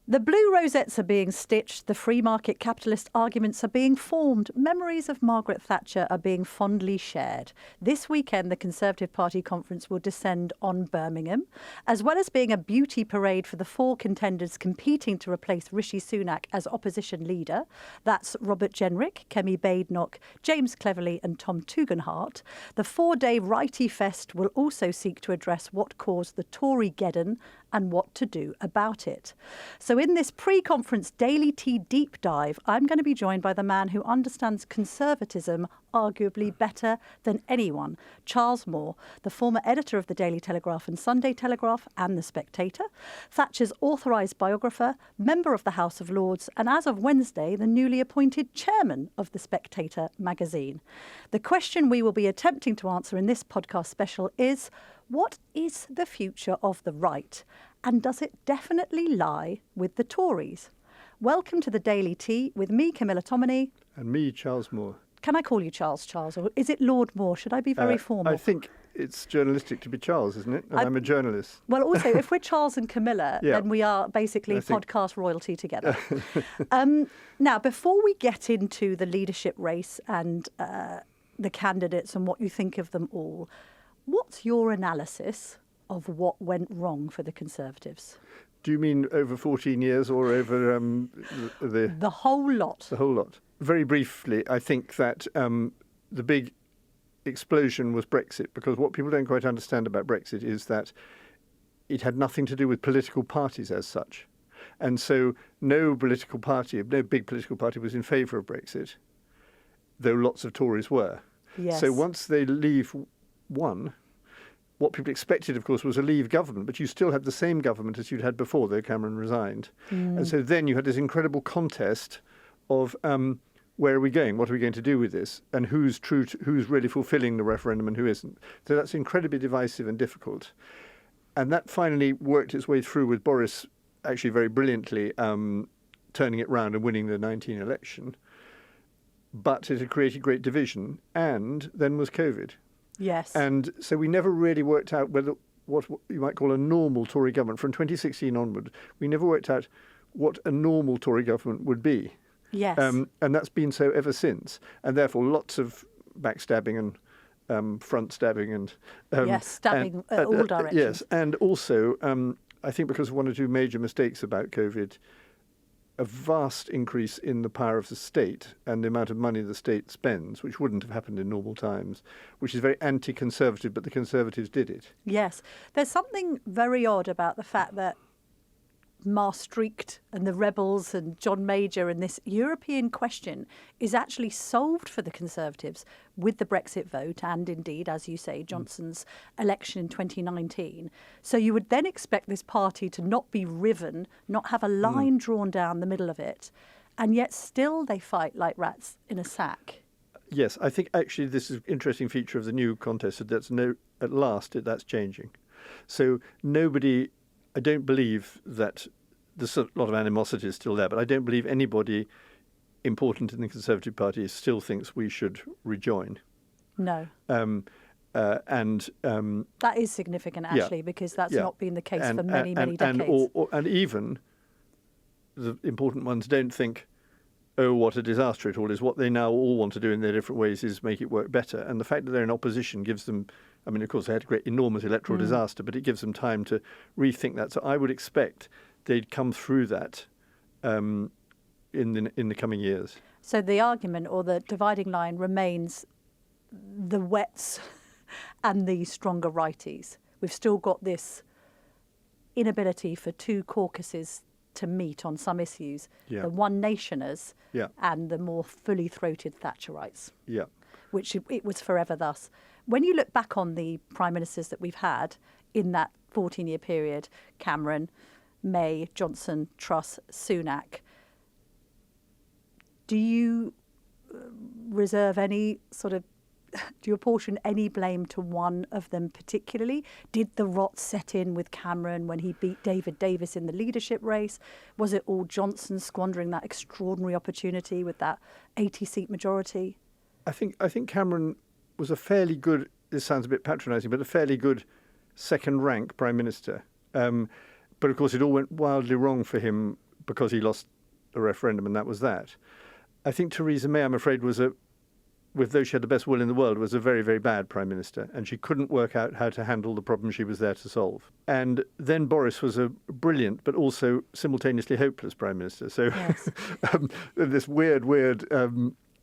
The blue rosettes are being stitched, the free market capitalist arguments are being formed, memories of Margaret Thatcher are being fondly shared. This weekend, the Conservative Party conference will descend on Birmingham, as well as being a beauty parade for the four contenders competing to replace Rishi Sunak as opposition leader. That's Robert Jenrick, Kemi Badenoch, James Cleverly and Tom Tugendhat. The four-day Righty Fest will also seek to address what caused the Tory Geddon and what to do about it. So in this pre-conference Daily Tea deep dive, I'm going to be joined by the man who understands conservatism arguably better than anyone, Charles Moore, the former editor of the Daily Telegraph and Sunday Telegraph and the Spectator, Thatcher's authorised biographer, member of the House of Lords, and as of Wednesday, the newly appointed chairman of the Spectator magazine. The question we will be attempting to answer in this podcast special is, what is the future of the right? And does it definitely lie with the Tories? Welcome to the Daily Tea with me, Camilla. And me, Charles Moore. Can I call you Charles, or is it Lord Moore? Should I be very formal? I think it's journalistic to be Charles, isn't it? And I'm a journalist. Well, also, if we're Charles and Camilla, then we are basically podcast royalty together. Now, before we get into the leadership race and the candidates and what you think of them all, what's your analysis of what went wrong for the Conservatives? Do you mean over 14 years or over the whole lot? The whole lot. Very briefly, I think that the big explosion was Brexit, because what people don't quite understand about Brexit is that it had nothing to do with political parties as such. And so no big political party was in favour of Brexit, though lots of Tories were. Yes. So once they leave one, what people expected, of course, was a Leave government, but you still had the same government as you'd had before, though Cameron resigned. And so then you had this incredible contest of where are we going? What are we going to do with this? And who's really fulfilling the referendum and who isn't? So that's incredibly divisive and difficult. And that finally worked its way through with Boris actually very brilliantly turning it round and winning the 19 election. But it had created great division, and then was COVID. Yes. And so we never really worked out whether what you might call a normal Tory government. From 2016 onward, we never worked out what a normal Tory government would be. Yes. And that's been so ever since. And therefore, lots of backstabbing and front stabbing and stabbing all directions. Yes, and also I think because of one or two major mistakes about COVID, a vast increase in the power of the state and the amount of money the state spends, which wouldn't have happened in normal times, which is very anti-conservative, but the Conservatives did it. Yes. There's something very odd about the fact that Maastricht and the rebels and John Major and this European question is actually solved for the Conservatives with the Brexit vote and indeed, as you say, Johnson's election in 2019. So you would then expect this party to not be riven, not have a line drawn down the middle of it, and yet still they fight like rats in a sack. Yes, I think actually this is an interesting feature of the new contest, that at last that's changing. So I don't believe that there's a lot of animosity is still there, but I don't believe anybody important in the Conservative Party still thinks we should rejoin. No. That is significant, actually, because that's not been the case for many decades. And even the important ones don't think, oh, what a disaster it all is. What they now all want to do in their different ways is make it work better. And the fact that they're in opposition gives them, I mean, of course, they had a enormous electoral disaster, but it gives them time to rethink that. So I would expect they'd come through that in the coming years. So the argument or the dividing line remains the wets and the stronger righties. We've still got this inability for two caucuses to meet on some issues, the One Nationers and the more fully throated Thatcherites, which it was forever thus. When you look back on the prime ministers that we've had in that 14-year period, Cameron, May, Johnson, Truss, Sunak, do you reserve any sort of, do you apportion any blame to one of them particularly? Did the rot set in with Cameron when he beat David Davis in the leadership race? Was it all Johnson squandering that extraordinary opportunity with that 80-seat majority? I think Cameron was a fairly good, this sounds a bit patronising, but a fairly good second-rank Prime Minister. But of course it all went wildly wrong for him because he lost a referendum, and that was that. I think Theresa May, I'm afraid, with though she had the best will in the world, was a very, very bad prime minister, and she couldn't work out how to handle the problem she was there to solve. And then Boris was a brilliant but also simultaneously hopeless prime minister. So Yes. this weird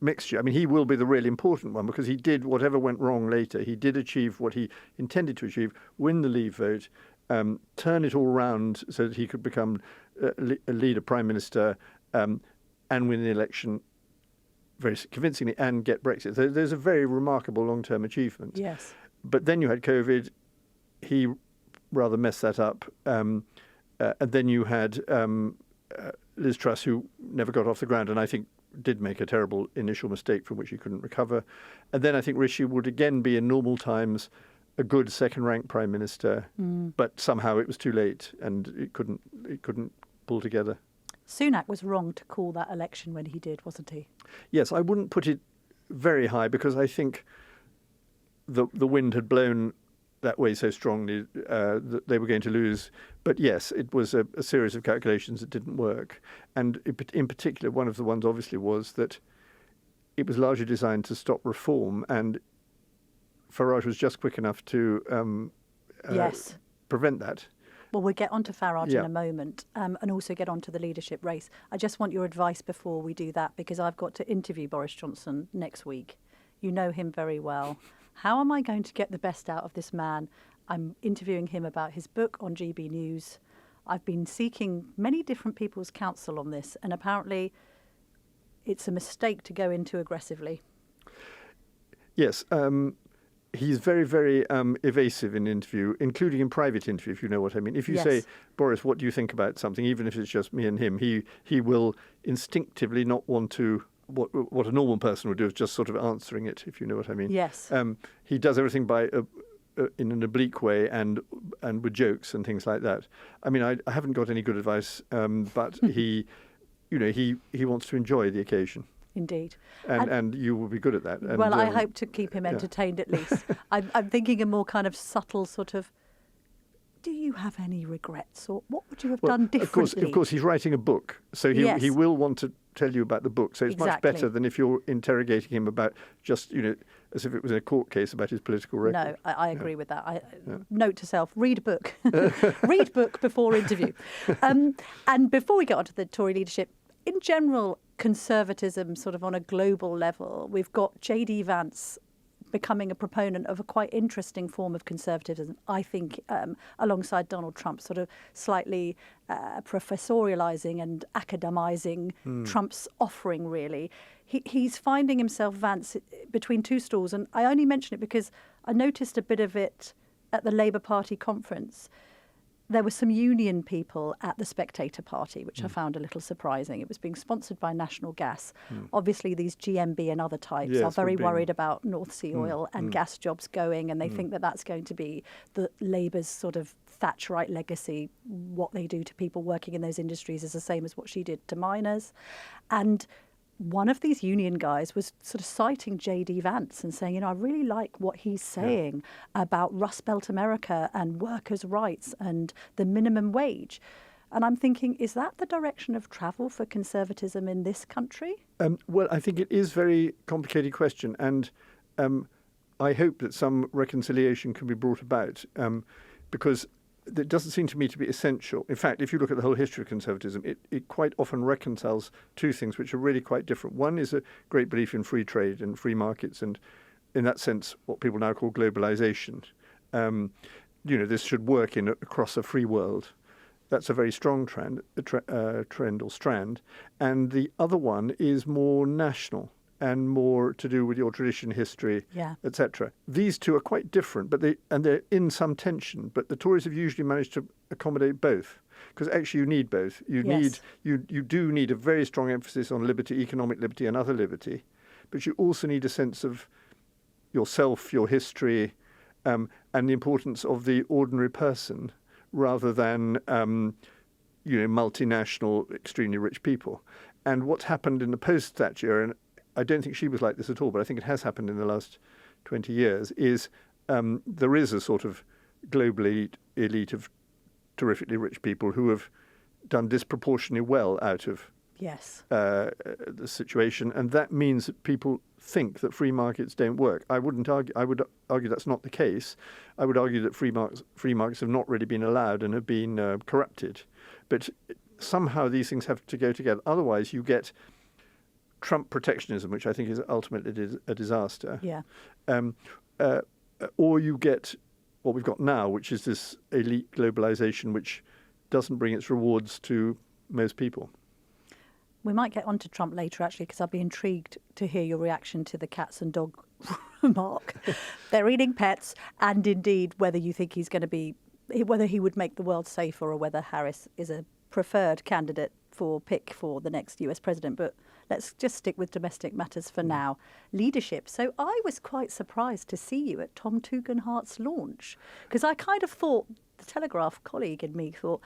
mixture. I mean, he will be the really important one because he did whatever went wrong later. He did achieve what he intended to achieve, win the Leave vote, turn it all around so that he could become a leader, prime minister, and win the election very convincingly and get Brexit. There's a very remarkable long-term achievement. Yes. But then you had COVID. He rather messed that up. And then you had Liz Truss, who never got off the ground, and I think did make a terrible initial mistake from which he couldn't recover. And then I think Rishi would again be in normal times a good second-rank prime minister, but somehow it was too late and it couldn't pull together. Sunak was wrong to call that election when he did, wasn't he? Yes, I wouldn't put it very high because I think the wind had blown that way so strongly that they were going to lose. But yes, it was a series of calculations that didn't work. And in particular, one of the ones obviously was that it was largely designed to stop reform, and Farage was just quick enough to Yes. prevent that. Well, we'll get on to Farage Yeah. in a moment and also get on to the leadership race. I just want your advice before we do that because I've got to interview Boris Johnson next week. You know him very well. How am I going to get the best out of this man? I'm interviewing him about his book on GB News. I've been seeking many different people's counsel on this, and apparently it's a mistake to go in too aggressively. Yes, he's very, very evasive in interview, including in private interview, if you know what I mean. If you Yes. say, Boris, what do you think about something, even if it's just me and him, he will instinctively not want to, what a normal person would do is just sort of answering it, if you know what I mean. Yes. He does everything by in an oblique way and with jokes and things like that. I mean, I haven't got any good advice, but he wants to enjoy the occasion. Indeed. And you will be good at that. And, well, I hope to keep him yeah. entertained at least. I'm thinking a more kind of subtle sort of, do you have any regrets or what would you have done differently? Of course, he's writing a book, so Yes. he will want to tell you about the book. So it's much Exactly. better than if you're interrogating him about just, as if it was a court case about his political record. No, I agree with that. Note to self, read a book. Read book before interview. And before we get on to the Tory leadership, in general, conservatism sort of on a global level, we've got J.D. Vance becoming a proponent of a quite interesting form of conservatism, I think, alongside Donald Trump, sort of slightly professorialising and academizing Trump's offering, really. He's finding himself, Vance, between two stools. And I only mention it because I noticed a bit of it at the Labour Party conference. There were some union people at the Spectator party, which I found a little surprising. It was being sponsored by National Gas. Obviously, these GMB and other types are very worried about North Sea oil and gas jobs going, and they think that that's going to be the Labour's sort of Thatcherite legacy. What they do to people working in those industries is the same as what she did to miners. And one of these union guys was sort of citing J.D. Vance and saying, I really like what he's saying about Rust Belt America and workers' rights and the minimum wage. And I'm thinking, is that the direction of travel for conservatism in this country? Well, I think it is a very complicated question, and I hope that some reconciliation can be brought about because it doesn't seem to me to be essential. In fact, if you look at the whole history of conservatism, it quite often reconciles two things which are really quite different. One is a great belief in free trade and free markets, and in that sense, what people now call globalization. This should work across a free world. That's a very strong trend or strand. And the other one is more national and more to do with your tradition, history, etc. These two are quite different, but they're in some tension. But the Tories have usually managed to accommodate both, because actually you need both. You do need a very strong emphasis on liberty, economic liberty, and other liberty, but you also need a sense of yourself, your history, and the importance of the ordinary person, rather than multinational, extremely rich people. And what's happened in the post-Thatcher, and I don't think she was like this at all, but I think it has happened in the last 20 years, is there is a sort of global elite of terrifically rich people who have done disproportionately well out of Yes. the situation, and that means that people think that free markets don't work. I would argue that's not the case. I would argue that free markets have not really been allowed and have been corrupted. But somehow these things have to go together. Otherwise, you get Trump protectionism, which I think is ultimately a disaster. Yeah. Or you get what we've got now, which is this elite globalization, which doesn't bring its rewards to most people. We might get onto Trump later, actually, because I'd be intrigued to hear your reaction to the cats and dog remark. They're eating pets, and indeed whether you think whether he would make the world safer, or whether Harris is a preferred candidate for the next US president. But let's just stick with domestic matters for now. Leadership. So I was quite surprised to see you at Tom Tugendhat's launch, because I kind of thought, the Telegraph colleague in me thought,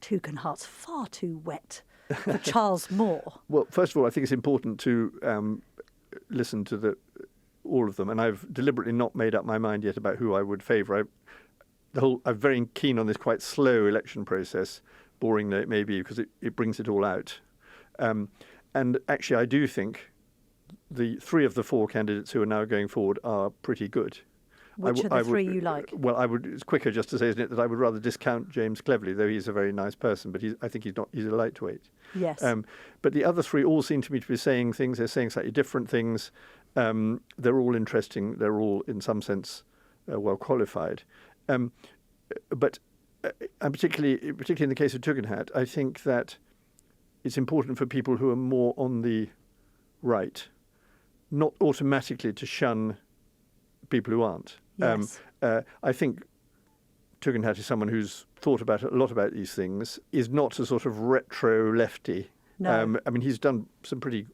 Tugendhat's far too wet for Charles Moore. Well, first of all, I think it's important to listen to all of them, and I've deliberately not made up my mind yet about who I would favour. I'm very keen on this quite slow election process, boring though it may be, because it brings it all out. And actually, I do think the 3 of the 4 candidates who are now going forward are pretty good. Which are the 3 you like? Well, it's quicker just to say, isn't it, that I would rather discount James Cleverly, though he's a very nice person, but I think he's a lightweight. Yes. But the other 3 all seem to me to be saying things. They're saying slightly different things. They're all interesting. They're all, in some sense, well qualified. But particularly in the case of Tugendhat, I think that it's important for people who are more on the right not automatically to shun people who aren't. Yes. I think Tugendhat is someone who's thought about a lot about these things, is not a sort of retro lefty. No. I mean, he's done some pretty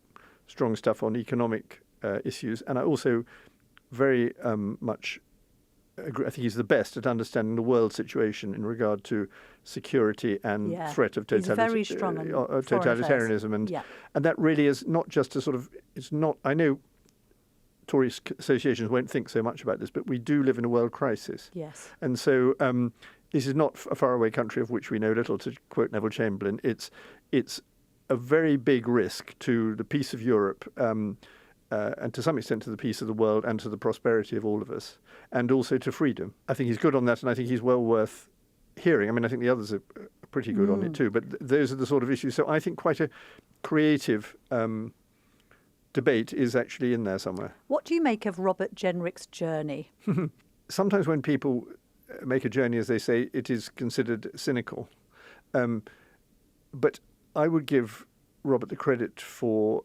strong stuff on economic issues, and I also very much agree. I think he's the best at understanding the world situation in regard to security and threat of totalitarianism, and that really is not just a sort of. It's not. I know Tory associations won't think so much about this, but we do live in a world crisis. Yes. And so this is not a faraway country of which we know little, to quote Neville Chamberlain. It's a very big risk to the peace of Europe and to some extent to the peace of the world and to the prosperity of all of us, and also to freedom. I think he's good on that, and I think he's well worth hearing. I mean, I think the others are pretty good on it too, but those are the sort of issues. So I think quite a creative debate is actually in there somewhere. What do you make of Robert Jenrick's journey? Sometimes when people make a journey, as they say, it is considered cynical. But I would give Robert the credit for,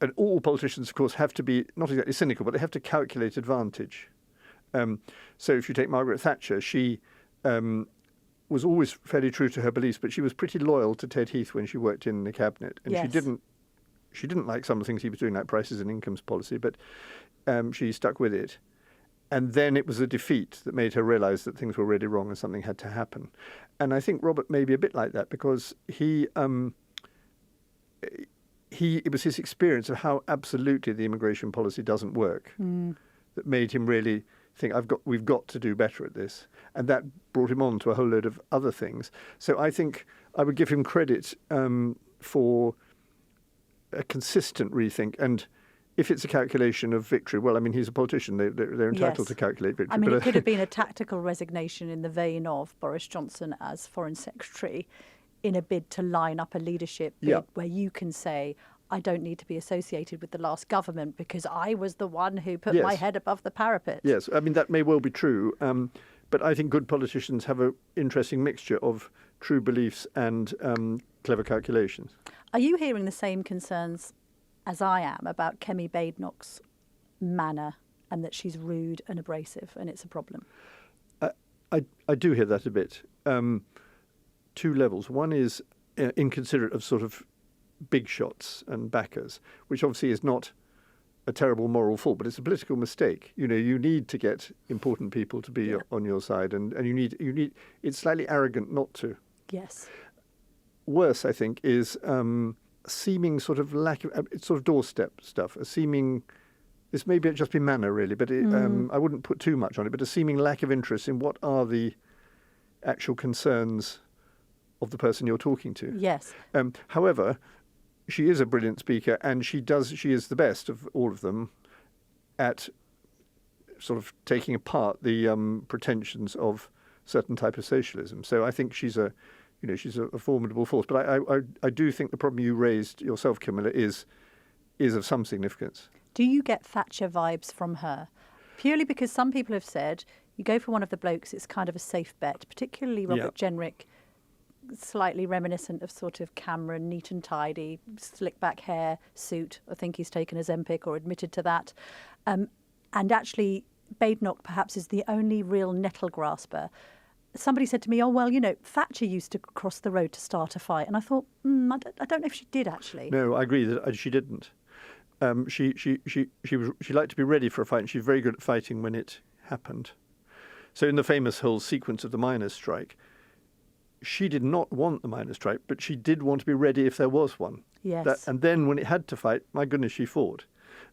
and all politicians, of course, have to be not exactly cynical, but they have to calculate advantage. So if you take Margaret Thatcher, she was always fairly true to her beliefs, but she was pretty loyal to Ted Heath when she worked in the cabinet, and she didn't like some of the things he was doing, like prices and incomes policy, but she stuck with it. And then it was a defeat that made her realise that things were really wrong and something had to happen. And I think Robert may be a bit like that, because it was his experience of how absolutely the immigration policy doesn't work that made him really think we've got to do better at this, and that brought him on to a whole load of other things. So I think I would give him credit for a consistent rethink, and if it's a calculation of victory, well, I mean, he's a politician. They're entitled to calculate victory. I mean, it could have been a tactical resignation in the vein of Boris Johnson as Foreign Secretary in a bid to line up a leadership bid where you can say, I don't need to be associated with the last government because I was the one who put my head above the parapet. Yes, I mean, that may well be true. But I think good politicians have an interesting mixture of true beliefs and clever calculations. Are you hearing the same concerns as I am about Kemi Badenoch's manner, and that she's rude and abrasive and it's a problem? I do hear that a bit. 2 levels. One is inconsiderate of sort of big shots and backers, which obviously is not a terrible moral fault, but it's a political mistake. You know, you need to get important people to be on your side, and you need. It's slightly arrogant not to. Yes. Worse, I think, is seeming sort of lack of it's sort of doorstep stuff. A seeming, this may just be manner really, but I wouldn't put too much on it. But a seeming lack of interest in what are the actual concerns of the person you're talking to. Yes. However, she is a brilliant speaker, and she is the best of all of them at sort of taking apart the pretensions of certain type of socialism. So I think she's a formidable force. But I do think the problem you raised yourself, Camilla, is of some significance. Do you get Thatcher vibes from her? Purely because some people have said you go for one of the blokes, it's kind of a safe bet, particularly Robert Jenrick, slightly reminiscent of sort of Cameron, neat and tidy, slick back hair, suit. I think he's taken a Zempic or admitted to that. And actually, Badenoch perhaps is the only real nettle grasper. Somebody said to me, oh, well, Thatcher used to cross the road to start a fight. And I thought, I don't know if she did, actually. No, I agree that she didn't. She liked to be ready for a fight, and she's very good at fighting when it happened. So in the famous whole sequence of the miners' strike, she did not want the miners' strike, but she did want to be ready if there was one. Yes. And then when it had to fight, my goodness, she fought.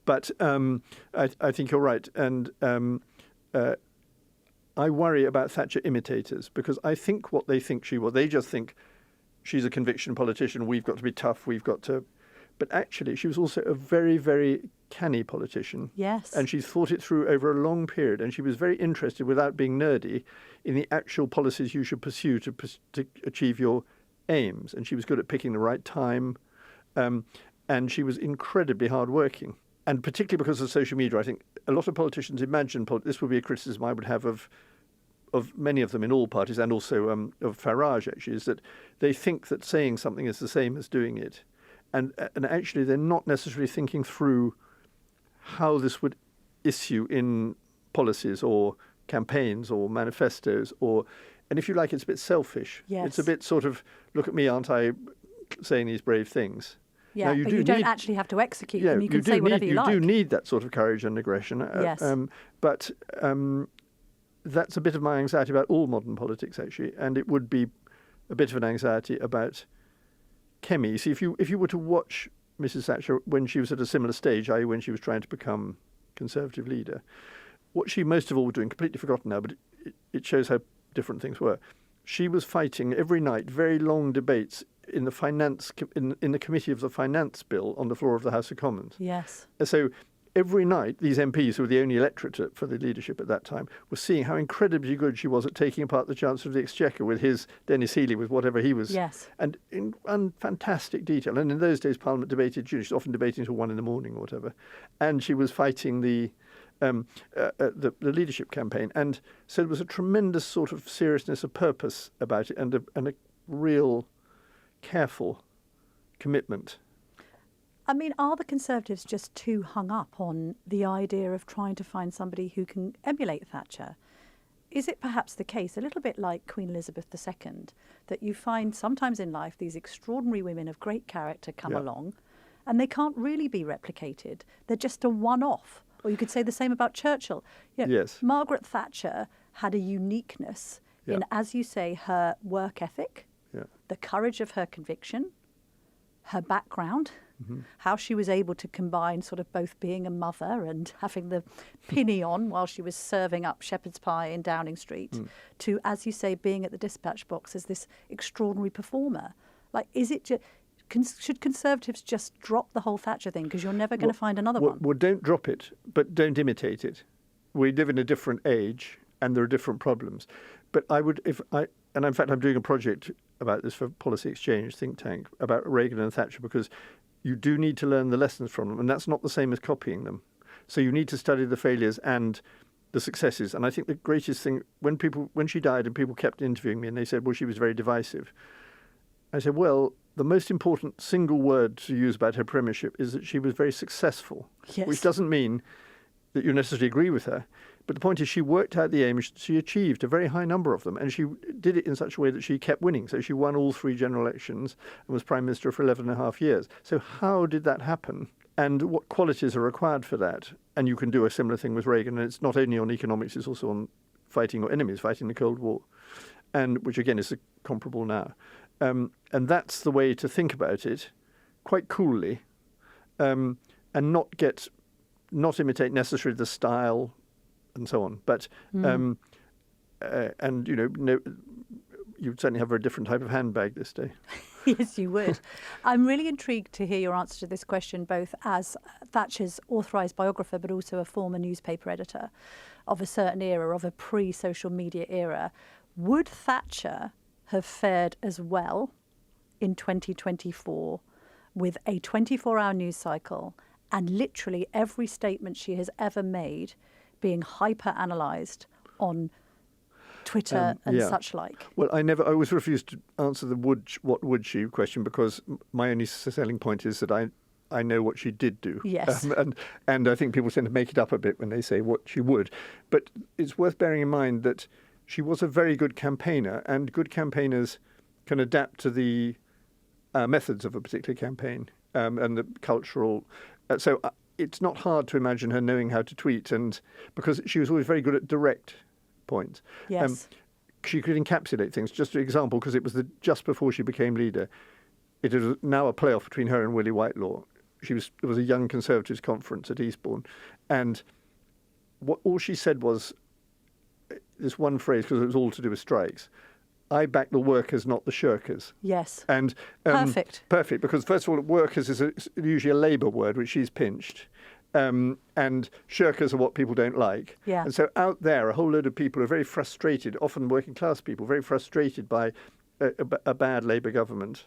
But I think you're right. And I worry about Thatcher imitators, because I think what they think she was, they just think she's a conviction politician, we've got to be tough, we've got to... But actually, she was also a very, very canny politician. Yes. And she thought it through over a long period. And she was very interested, without being nerdy, in the actual policies you should pursue to achieve your aims. And she was good at picking the right time. And she was incredibly hardworking. And particularly because of social media, I think a lot of politicians imagine, this would be a criticism I would have of many of them in all parties, and also of Farage, actually, is that they think that saying something is the same as doing it. And actually, they're not necessarily thinking through how this would issue in policies or campaigns or manifestos, and if you like, it's a bit selfish. Yes. It's a bit sort of, look at me, aren't I saying these brave things? Yeah, now, but you don't actually have to execute them. You can say whatever you like. You do need that sort of courage and aggression. Yes. But that's a bit of my anxiety about all modern politics, actually, and it would be a bit of an anxiety about Kemi. See, if you were to watch Mrs. Thatcher when she was at a similar stage, i.e. when she was trying to become Conservative leader, what she most of all was doing, completely forgotten now, but it shows how different things were. She was fighting every night very long debates in the committee of the finance bill on the floor of the House of Commons. Yes. So every night, these MPs, who were the only electorate for the leadership at that time, were seeing how incredibly good she was at taking apart the Chancellor of the Exchequer with his Dennis Healey, with whatever he was. Yes. And in fantastic detail. And in those days, Parliament debated, she was often debating until 1 a.m. or whatever. And she was fighting the leadership campaign. And so there was a tremendous sort of seriousness of purpose about it, and a real careful commitment. I mean, are the Conservatives just too hung up on the idea of trying to find somebody who can emulate Thatcher? Is it perhaps the case, a little bit like Queen Elizabeth II, that you find sometimes in life these extraordinary women of great character come along and they can't really be replicated? They're just a one-off. Or you could say the same about Churchill. Yes. Margaret Thatcher had a uniqueness in, as you say, her work ethic, the courage of her conviction, her background, how she was able to combine sort of both being a mother and having the pinny on while she was serving up shepherd's pie in Downing Street, to, as you say, being at the dispatch box as this extraordinary performer. Like, is it should Conservatives just drop the whole Thatcher thing, because you're never going to find another one? Well, don't drop it, but don't imitate it. We live in a different age, and there are different problems. But and in fact, I'm doing a project about this for Policy Exchange think tank about Reagan and Thatcher, because you do need to learn the lessons from them, and that's not the same as copying them. So you need to study the failures and the successes. And I think the greatest thing, when she died and people kept interviewing me and they said, well, she was very divisive, I said, well, the most important single word to use about her premiership is that she was very successful, which doesn't mean that you necessarily agree with her. But the point is, she worked out the aims, she achieved a very high number of them, and she did it in such a way that she kept winning. So she won all 3 general elections and was Prime Minister for 11 and a half years. So how did that happen? And what qualities are required for that? And you can do a similar thing with Reagan, and it's not only on economics, it's also on fighting your enemies, fighting the Cold War, and which again is comparable now. And that's the way to think about it, quite coolly, and not imitate necessarily the style and so on. But you'd certainly have a very different type of handbag this day. Yes, you would. I'm really intrigued to hear your answer to this question, both as Thatcher's authorised biographer, but also a former newspaper editor of a certain era, of a pre-social media era. Would Thatcher have fared as well in 2024 with a 24-hour news cycle and literally every statement she has ever made being hyper-analysed on Twitter and such like? Well, I always refused to answer the what would she question, because my only selling point is that I know what she did do. Yes. And I think people tend to make it up a bit when they say what she would. But it's worth bearing in mind that she was a very good campaigner, and good campaigners can adapt to the methods of a particular campaign and the cultural. So it's not hard to imagine her knowing how to tweet, and because she was always very good at direct points. Yes. She could encapsulate things. Just for example, because it was just before she became leader, it is now a playoff between her and Willie Whitelaw. It was a Young Conservatives conference at Eastbourne, and all she said was this one phrase, because it was all to do with strikes: "I back the workers, not the shirkers." Yes. And Perfect. Perfect, because first of all, workers is usually a Labour word, which she's pinched. And shirkers are what people don't like. Yeah. And so out there, a whole load of people are very frustrated, often working class people, very frustrated by a bad Labour government,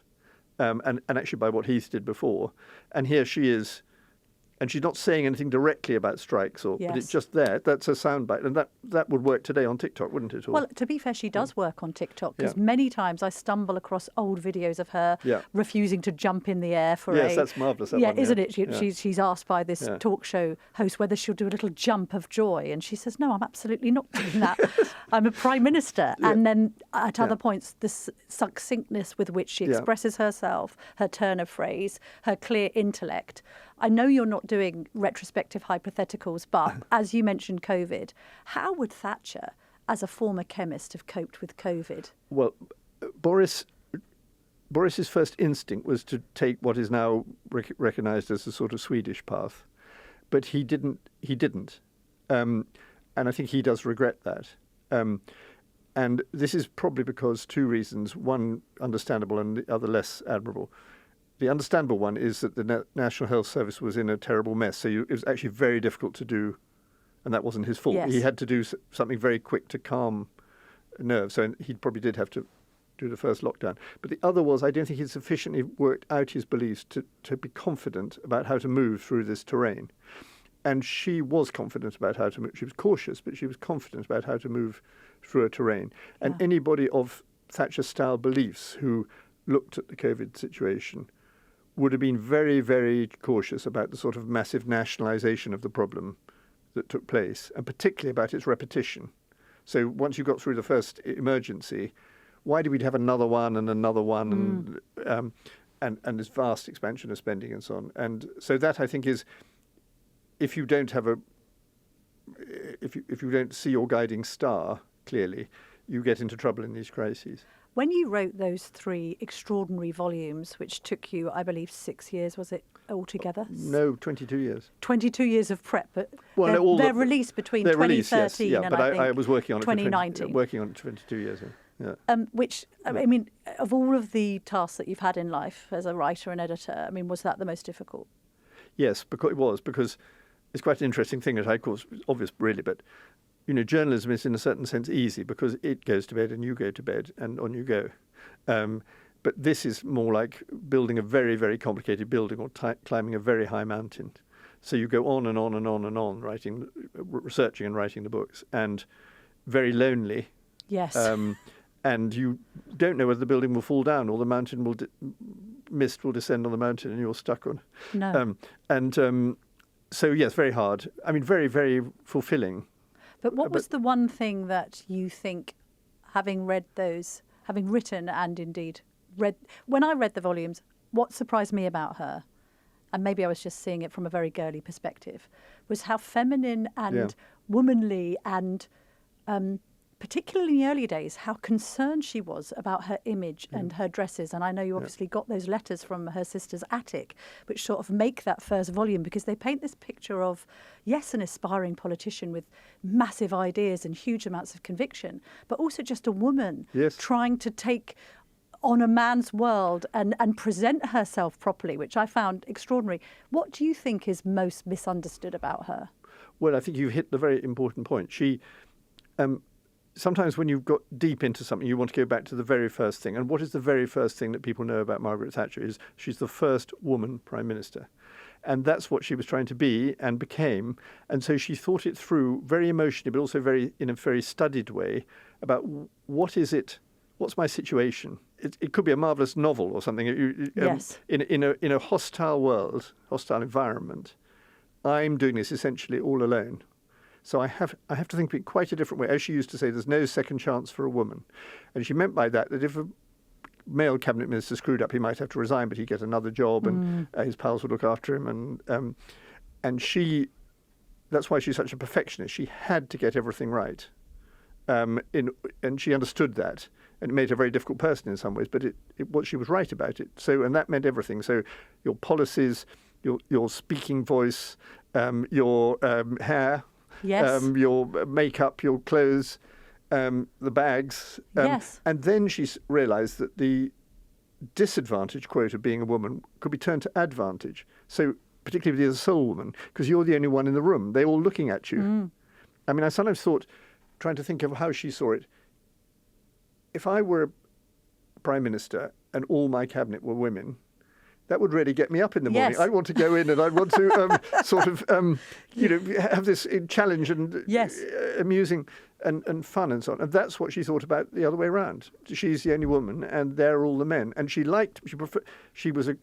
and actually by what Heath did before. And here she is, and she's not saying anything directly about strikes, but it's just there. That's a soundbite, and that would work today on TikTok, wouldn't it? Well, to be fair, she does work on TikTok, because many times I stumble across old videos of her refusing to jump in the air for Yes, that's marvellous. Isn't it? She's asked by this talk show host whether she'll do a little jump of joy, and she says, "No, I'm absolutely not doing that. I'm a Prime Minister." And then at other points, the succinctness with which she expresses herself, her turn of phrase, her clear intellect. I know you're not doing retrospective hypotheticals, but as you mentioned COVID, how would Thatcher, as a former chemist, have coped with COVID? Well, Boris's first instinct was to take what is now recognised as a sort of Swedish path, but he didn't. And I think he does regret that. And this is probably because two reasons: one understandable and the other less admirable. The understandable one is that the National Health Service was in a terrible mess, so it was actually very difficult to do, and that wasn't his fault. Yes. He had to do something very quick to calm nerves, so he probably did have to do the first lockdown. But the other was, I don't think he'd sufficiently worked out his beliefs to be confident about how to move through this terrain. And she was confident about how to move. She was cautious, but she was confident about how to move through a terrain. And anybody of Thatcher-style beliefs who looked at the COVID situation would have been very, very cautious about the sort of massive nationalisation of the problem that took place, and particularly about its repetition. So once you got through the first emergency, why do we have another one and another one, and this vast expansion of spending and so on? And so that, I think, is, if you don't have if you don't see your guiding star clearly, you get into trouble in these crises. When you wrote those 3 extraordinary volumes, which took you, I believe, 6 years, was it altogether? No, 22 years. 22 years of prep, but well, they're released between 2013 and but I think I was working on it 2019. Working on it 22 years. Yeah. Which, I mean, of all of the tasks that you've had in life as a writer and editor, I mean, was that the most difficult? Yes, because it's quite an interesting thing. Of course, it's obvious, really, but journalism is in a certain sense easy because it goes to bed and you go to bed and on you go. But this is more like building a very, very complicated building or climbing a very high mountain. So you go on and on and on and on, researching and writing the books, and very lonely. Yes. And you don't know whether the building will fall down or the mountain mist will descend on the mountain and you're stuck on. No. So yes, very hard. I mean, very, very fulfilling. But what was the one thing that you think, having written and indeed read, when I read the volumes, what surprised me about her, and maybe I was just seeing it from a very girly perspective, was how feminine and womanly and particularly in the early days, how concerned she was about her image and her dresses. And I know you obviously got those letters from her sister's attic, which sort of make that first volume, because they paint this picture of, yes, an aspiring politician with massive ideas and huge amounts of conviction, but also just a woman trying to take on a man's world and present herself properly, which I found extraordinary. What do you think is most misunderstood about her? Well, I think you've hit the very important point. She, sometimes when you've got deep into something, you want to go back to the very first thing. And what is the very first thing that people know about Margaret Thatcher is she's the first woman Prime Minister. And that's what she was trying to be and became. And so she thought it through very emotionally, but also in a very studied way about what's my situation? It could be a marvellous novel or something. In a hostile world, hostile environment, I'm doing this essentially all alone. So I have to think of it quite a different way. As she used to say, there's no second chance for a woman. And she meant by that if a male cabinet minister screwed up, he might have to resign, but he'd get another job and his pals would look after him. And that's why she's such a perfectionist. She had to get everything right. And she understood that. And it made her a very difficult person in some ways, but what she was right about it. So, and that meant everything. So your policies, your speaking voice, your hair, your makeup, your clothes, the bags. And then she realised that the disadvantage, quote, of being a woman could be turned to advantage. So particularly if you're a sole woman, because you're the only one in the room. They're all looking at you. I mean, I sometimes thought, trying to think of how she saw it, if I were a Prime Minister and all my cabinet were women, that would really get me up in the morning. I'd want to go in and I'd want to have this challenge and amusing and fun and so on. And that's what she thought about the other way around. She's the only woman and they're all the men. And she didn't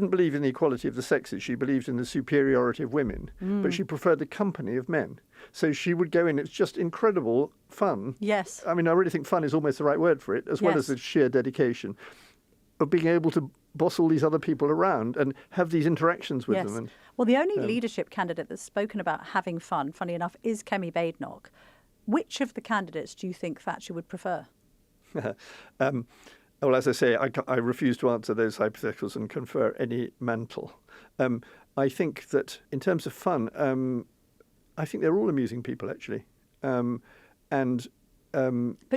believe in the equality of the sexes. She believed in the superiority of women, but she preferred the company of men. So she would go in. It's just incredible fun. Yes. I mean, I really think fun is almost the right word for it, as well as the sheer dedication of being able to boss all these other people around and have these interactions with them. And, well, the only leadership candidate that's spoken about having fun, funny enough, is Kemi Badenoch. Which of the candidates do you think Thatcher would prefer? Well, as I say, I refuse to answer those hypotheticals and confer any mantle. I think that in terms of fun, I think they're all amusing people, actually. But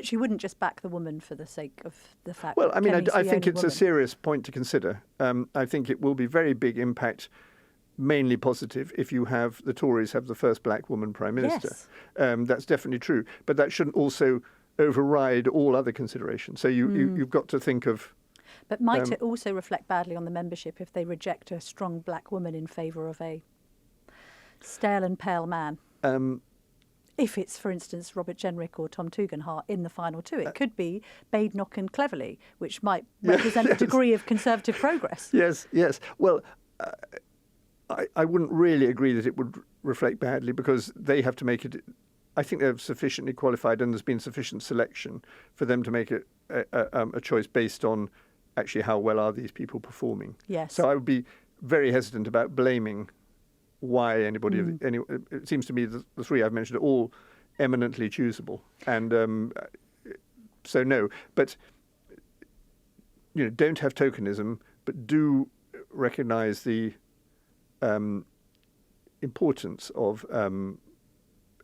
she wouldn't just back the woman for the sake of the fact. Well, I mean, I think it's woman. a serious point to consider. I think it will be very big impact, mainly positive, if the Tories have the first black woman Prime Minister. Yes. That's definitely true. But that shouldn't also override all other considerations. So you've got to think of... But might it also reflect badly on the membership if they reject a strong black woman in favour of a stale and pale man? If it's, for instance, Robert Jenrick or Tom Tugendhat in the final two, it could be Badenoch and Cleverly, which might represent a degree of Conservative progress. Yes. Well, I wouldn't really agree that it would reflect badly, because they have to make it... I think they're sufficiently qualified and there's been sufficient selection for them to make a choice based on actually how well are these people performing. Yes. So I would be very hesitant about blaming why anybody... It seems to me the three I've mentioned are all eminently choosable. And so no. But, don't have tokenism, but do recognise the importance of...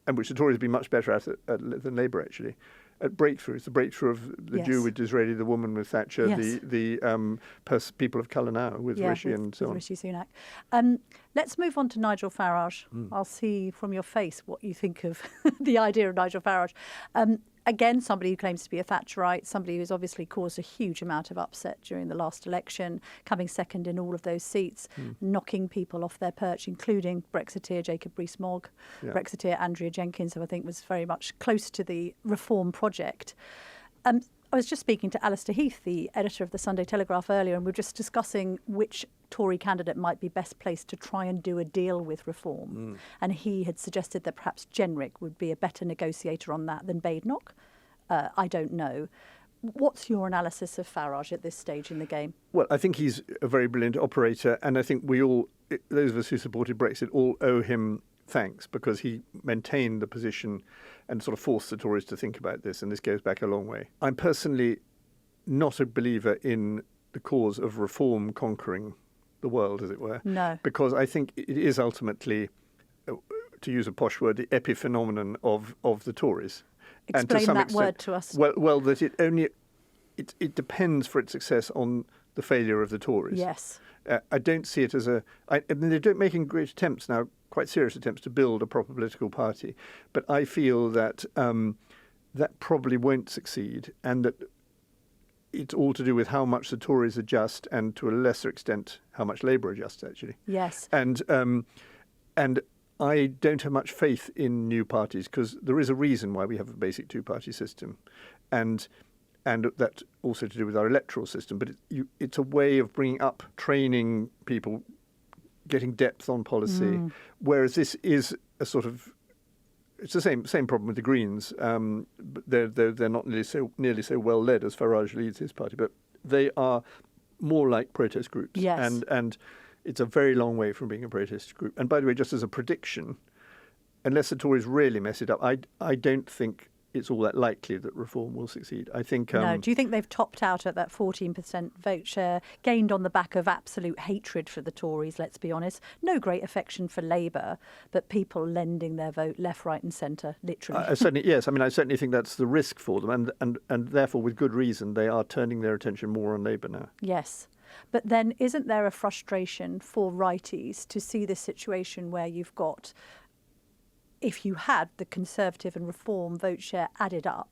and which the Tories have been much better at than Labour, actually, at breakthroughs. The breakthrough of the Jew with Disraeli, the woman with Thatcher, the people of colour now with Rishi and so on. Rishi Sunak. Let's move on to Nigel Farage. I'll see from your face what you think of the idea of Nigel Farage. Again, somebody who claims to be a Thatcherite, somebody who's obviously caused a huge amount of upset during the last election, coming second in all of those seats, knocking people off their perch, including Brexiteer Jacob Rees-Mogg, Brexiteer Andrea Jenkins, who I think was very much close to the reform project. I was just speaking to Alistair Heath, the editor of the Sunday Telegraph, earlier, and we were just discussing which Tory candidate might be best placed to try and do a deal with reform. And he had suggested that perhaps Jenrick would be a better negotiator on that than Badenoch. I don't know. What's your analysis of Farage at this stage in the game? Well, I think he's a very brilliant operator, and I think we all, those of us who supported Brexit, all owe him thanks, because he maintained the position and sort of forced the Tories to think about this, and this goes back a long way. I'm personally not a believer in the cause of reform conquering the world, as it were. No. Because I think it is ultimately, to use a posh word, the epiphenomenon of the Tories. Explain that word to us. Well, that it depends for its success on the failure of the Tories. Yes. I don't see it as they don't make great attempts now, quite serious attempts to build a proper political party. But I feel that that probably won't succeed, and that it's all to do with how much the Tories adjust, and to a lesser extent how much Labour adjusts, actually. Yes. And I don't have much faith in new parties, because there is a reason why we have a basic two-party system, and that's also to do with our electoral system. But it's a way of bringing up, training people, getting depth on policy, whereas this is a sort of, it's the same problem with the Greens. But they're not nearly so well led as Farage leads his party, but they are more like protest groups. Yes. And it's a very long way from being a protest group. And by the way, just as a prediction, unless the Tories really mess it up, I don't think it's all that likely that reform will succeed. I think. No. Do you think they've topped out at that 14% vote share, gained on the back of absolute hatred for the Tories, let's be honest? No great affection for Labour, but people lending their vote left, right and centre, literally. Certainly, yes. I mean, I certainly think that's the risk for them. And therefore, with good reason, they are turning their attention more on Labour now. Yes. But then isn't there a frustration for righties to see this situation where you've got, if you had the Conservative and Reform vote share added up,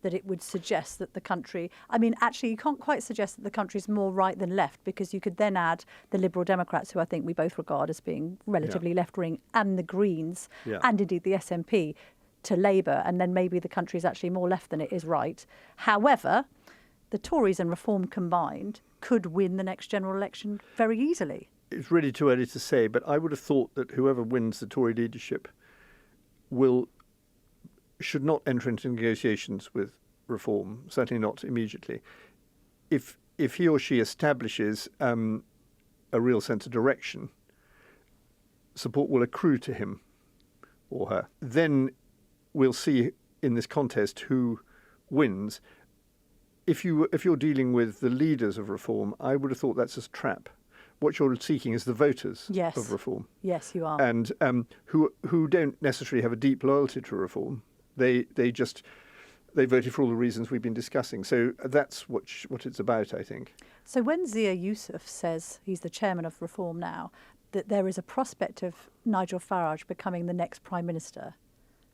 that it would suggest that the country, I mean, actually, you can't quite suggest that the country's more right than left, because you could then add the Liberal Democrats, who I think we both regard as being relatively left-wing, and the Greens, and indeed the SNP, to Labour, and then maybe the country's actually more left than it is right. However, the Tories and Reform combined could win the next general election very easily. It's really too early to say, but I would have thought that whoever wins the Tory leadership should not enter into negotiations with Reform, certainly not immediately. If he or she establishes a real sense of direction, support will accrue to him or her. Then we'll see in this contest who wins. If you're dealing with the leaders of Reform, I would have thought that's a trap. What you're seeking is the voters of Reform. Yes, you are. And who don't necessarily have a deep loyalty to Reform. They voted for all the reasons we've been discussing. So that's what it's about, I think. So when Zia Yusuf says, he's the chairman of Reform now, that there is a prospect of Nigel Farage becoming the next Prime Minister,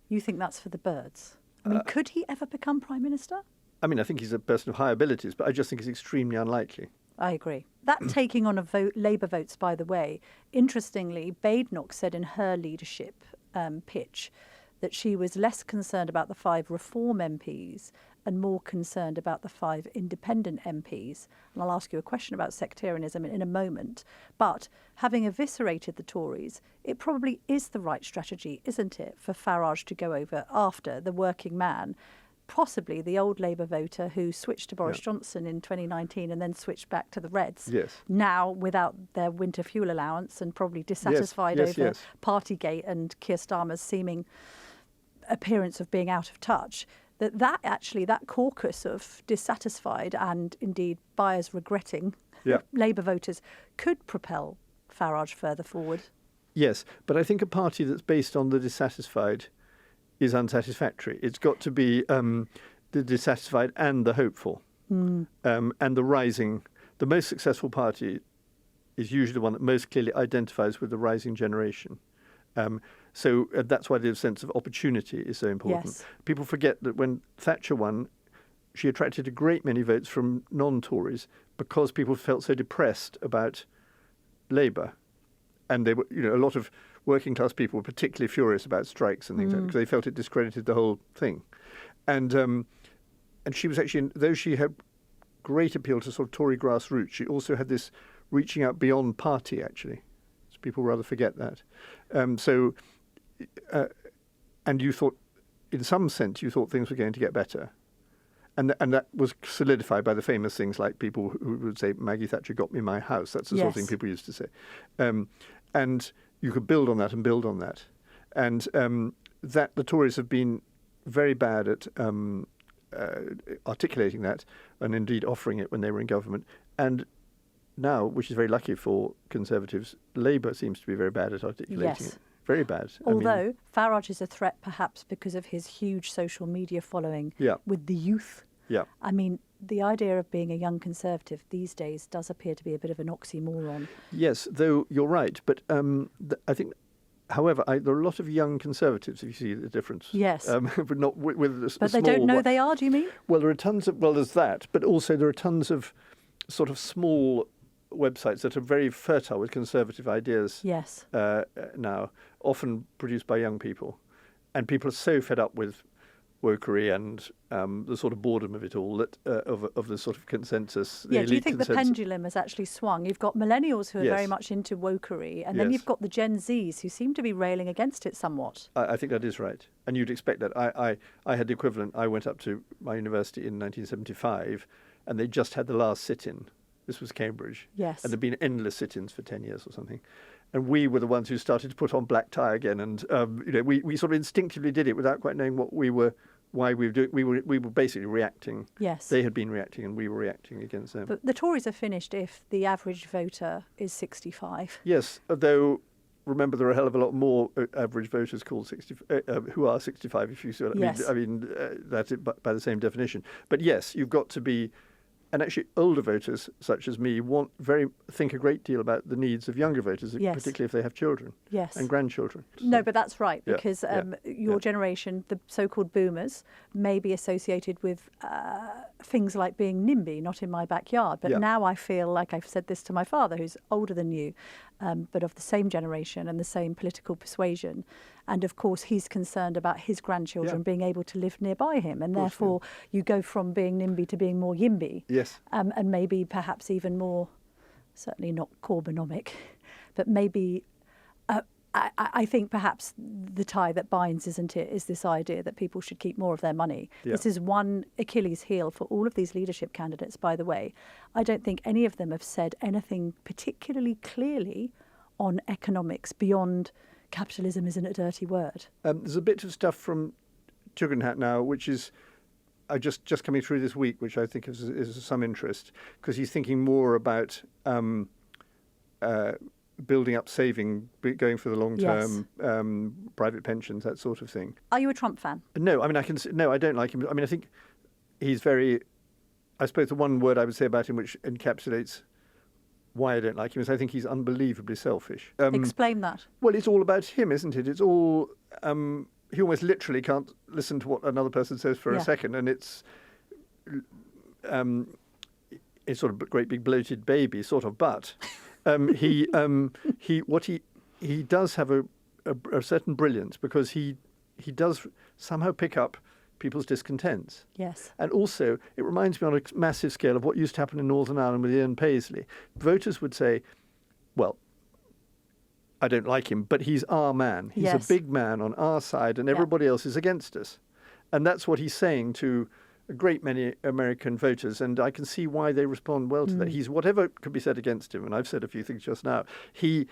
you think that's for the birds? I mean, could he ever become Prime Minister? I mean, I think he's a person of high abilities, but I just think it's extremely unlikely. I agree. That taking on of Labour votes, by the way, interestingly, Badenoch said in her leadership pitch that she was less concerned about the 5 Reform MPs and more concerned about the 5 independent MPs. And I'll ask you a question about sectarianism in a moment. But having eviscerated the Tories, it probably is the right strategy, isn't it, for Farage to go over after the working man, possibly the old Labour voter who switched to Boris Johnson in 2019 and then switched back to the Reds. Yes. Now, without their winter fuel allowance and probably dissatisfied over Partygate and Keir Starmer's seeming appearance of being out of touch, that caucus of dissatisfied and indeed buyers regretting Labour voters could propel Farage further forward. Yes, but I think a party that's based on the dissatisfied is unsatisfactory. It's got to be the dissatisfied and the hopeful. And the rising. The most successful party is usually the one that most clearly identifies with the rising generation. So that's why the sense of opportunity is so important. Yes. People forget that when Thatcher won, she attracted a great many votes from non-Tories because people felt so depressed about Labour. And they were, a lot of working class people were particularly furious about strikes and things like that because they felt it discredited the whole thing. And she was actually, though she had great appeal to sort of Tory grassroots, she also had this reaching out beyond party, actually. So people rather forget that. And you thought, in some sense, you thought things were going to get better. And that was solidified by the famous things like people who would say, Maggie Thatcher got me my house. That's the sort of thing people used to say. And you could build on that and build on that. And that the Tories have been very bad at articulating that, and indeed offering it when they were in government. And now, which is very lucky for Conservatives, Labour seems to be very bad at articulating it. Very bad. Although Farage is a threat perhaps because of his huge social media following with the youth. Yeah. I mean, the idea of being a young Conservative these days does appear to be a bit of an oxymoron. Yes, though you're right. But I think, however, there are a lot of young Conservatives, if you see the difference. Yes. But not with a But they don't know they are, do you mean? Well, there are tons of, there's that, but also there are tons of sort of small websites that are very fertile with conservative ideas. Yes. Now, often produced by young people. And people are so fed up with wokery and the sort of boredom of it all, that of the sort of consensus. Do you think the pendulum has actually swung? You've got millennials who are very much into wokery, and then you've got the Gen Zs who seem to be railing against it somewhat. I think that is right. And you'd expect that. I had the equivalent. I went up to my university in 1975, and they just had the last sit-in. This was Cambridge. Yes. And there'd been endless sit-ins for 10 years or something. And we were the ones who started to put on black tie again. And, we sort of instinctively did it without quite knowing what we were, why we were doing. We were basically reacting. Yes. They had been reacting and we were reacting against them. But the Tories are finished if the average voter is 65. Yes, though, remember, there are a hell of a lot more average voters called 60, who are 65, if you see what I mean. Yes. I mean, that's it by the same definition. But yes, you've got to be... And actually, older voters, such as me, think a great deal about the needs of younger voters, particularly if they have children and grandchildren. So, no, but that's right, because your generation, the so-called boomers, may be associated with things like being NIMBY, not in my backyard. But now I feel like I've said this to my father, who's older than you, but of the same generation and the same political persuasion. And of course, he's concerned about his grandchildren being able to live nearby him. And therefore, you go from being NIMBY to being more YIMBY. Yes. And maybe perhaps even more, certainly not Corbynomic, but maybe, I think perhaps the tie that binds, isn't it, is this idea that people should keep more of their money. Yeah. This is one Achilles heel for all of these leadership candidates, by the way. I don't think any of them have said anything particularly clearly on economics beyond... Capitalism isn't a dirty word. There's a bit of stuff from Tugendhat now, which is just coming through this week, which I think is of some interest, because he's thinking more about building up saving, going for the long term, private pensions, that sort of thing. Are you a Trump fan? No, I mean, I don't like him. I mean, I think he's very... I suppose the one word I would say about him which encapsulates why I don't like him is I think he's unbelievably selfish. Explain that. Well, it's all about him, isn't it? It's all... he almost literally can't listen to what another person says for a second, and it's sort of a great big bloated baby, sort of. But he does have a certain brilliance, because he does somehow pick up people's discontents. Yes. And also, it reminds me on a massive scale of what used to happen in Northern Ireland with Ian Paisley. Voters would say, well, I don't like him, but he's our man. He's a big man on our side, and everybody else is against us. And that's what he's saying to a great many American voters, and I can see why they respond well to that. He's, whatever could be said against him, and I've said a few things just now, he's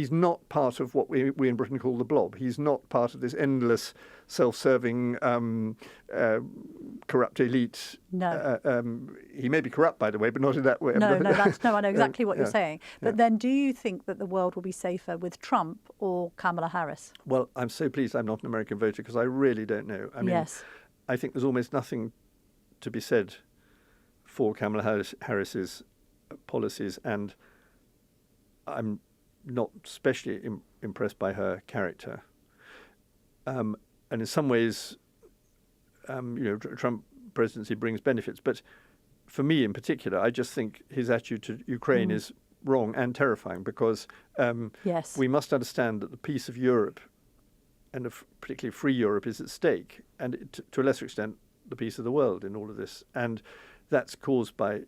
not part of what we in Britain call the blob. He's not part of this endless, self-serving, corrupt elite. No. He may be corrupt, by the way, but not in that way. No, I know exactly what you're saying. But then do you think that the world will be safer with Trump or Kamala Harris? Well, I'm so pleased I'm not an American voter, because I really don't know. I mean, I think there's almost nothing to be said for Kamala Harris's policies, and I'm not especially impressed by her character. And in some ways, Trump presidency brings benefits, but for me in particular, I just think his attitude to Ukraine is wrong and terrifying, because we must understand that the peace of Europe, and particularly free Europe, is at stake, and to a lesser extent, the peace of the world in all of this. And that's caused by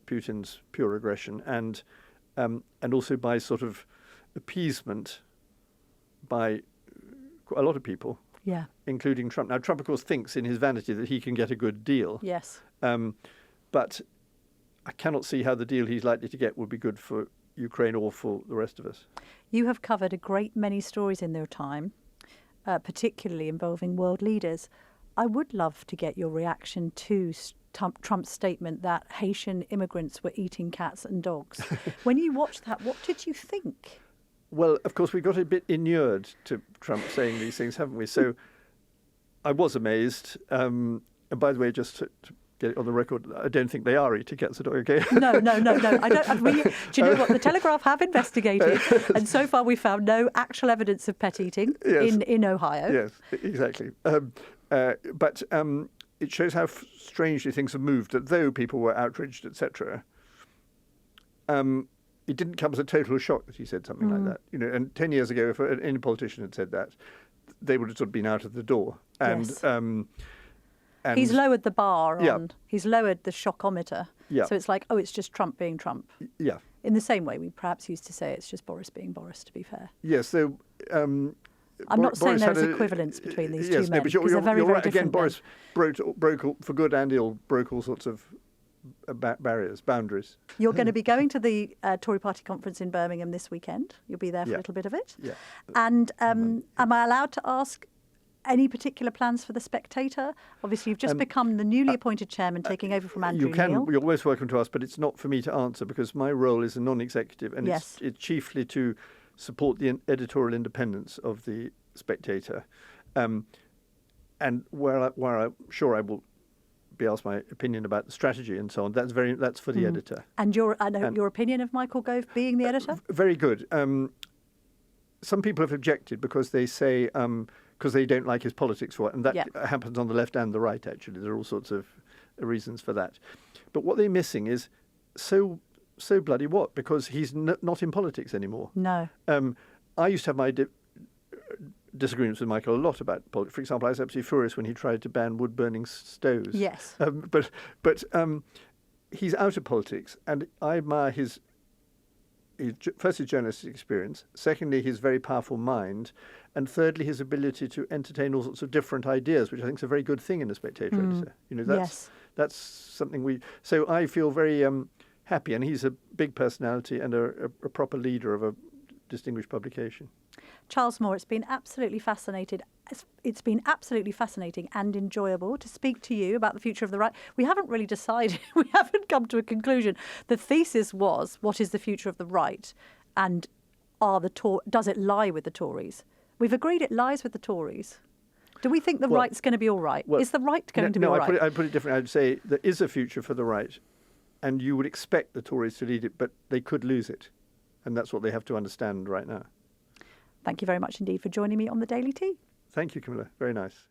Putin's pure aggression, and also by sort of appeasement by a lot of people, including Trump. Now, Trump, of course, thinks in his vanity that he can get a good deal. Yes. But I cannot see how the deal he's likely to get would be good for Ukraine or for the rest of us. You have covered a great many stories in their time, particularly involving world leaders. I would love to get your reaction to Trump's statement that Haitian immigrants were eating cats and dogs. When you watched that, what did you think? Well, of course, we got a bit inured to Trump saying these things, haven't we? So I was amazed. And by the way, just to get it on the record, I don't think they are eating cats and dogs, okay? No. I don't. Do you know what? The Telegraph have investigated, and so far we found no actual evidence of pet eating in Ohio. Yes, exactly. But it shows how strangely things have moved, that though people were outraged, etc., it didn't come as a total shock that he said something like that. And 10 years ago, if any politician had said that, they would have sort of been out of the door. And, yes. And he's lowered the bar on. Yeah. He's lowered the shockometer. Yeah. So it's like, oh, it's just Trump being Trump. Yeah. In the same way we perhaps used to say it's just Boris being Boris, to be fair. Yes. So I'm not saying there's equivalence between these two men, because they're very, very right. different. Again, Boris broke for good and ill, broke all sorts of boundaries. You're going to be going to the Tory party conference in Birmingham this weekend. You'll be there for a little bit of it. Yeah. And am I allowed to ask any particular plans for the Spectator? Obviously, you've just become the newly appointed chairman, taking over from Andrew Neil. You're always welcome to ask, but it's not for me to answer because my role is a non-executive, and it's chiefly to support the editorial independence of the Spectator, and where I'm sure I will be asked my opinion about the strategy and so on. That's for the editor. And your opinion of Michael Gove being the editor? Very good. Some people have objected because they say because they don't like his politics for it, and that happens on the left and the right. Actually, there are all sorts of reasons for that. But what they're missing is so bloody what? Because he's not in politics anymore. No. I used to have my disagreements with Michael a lot about politics. For example, I was absolutely furious when he tried to ban wood-burning stoves. Yes. But he's out of politics, and I admire his journalistic experience, secondly, his very powerful mind, and thirdly, his ability to entertain all sorts of different ideas, which I think is a very good thing in a Spectator editor. That's something So I feel very happy, and he's a big personality and a proper leader of a distinguished publication. Charles Moore, it's been absolutely fascinating. It's been absolutely fascinating and enjoyable to speak to you about the future of the right. We haven't really decided. We haven't come to a conclusion. The thesis was, what is the future of the right, and does it lie with the Tories? We've agreed it lies with the Tories. Do we think the right's going to be all right? Is the right going to be all right? I put it differently. I'd say there is a future for the right, and you would expect the Tories to lead it, but they could lose it, and that's what they have to understand right now. Thank you very much indeed for joining me on the Daily Tea. Thank you, Camilla. Very nice.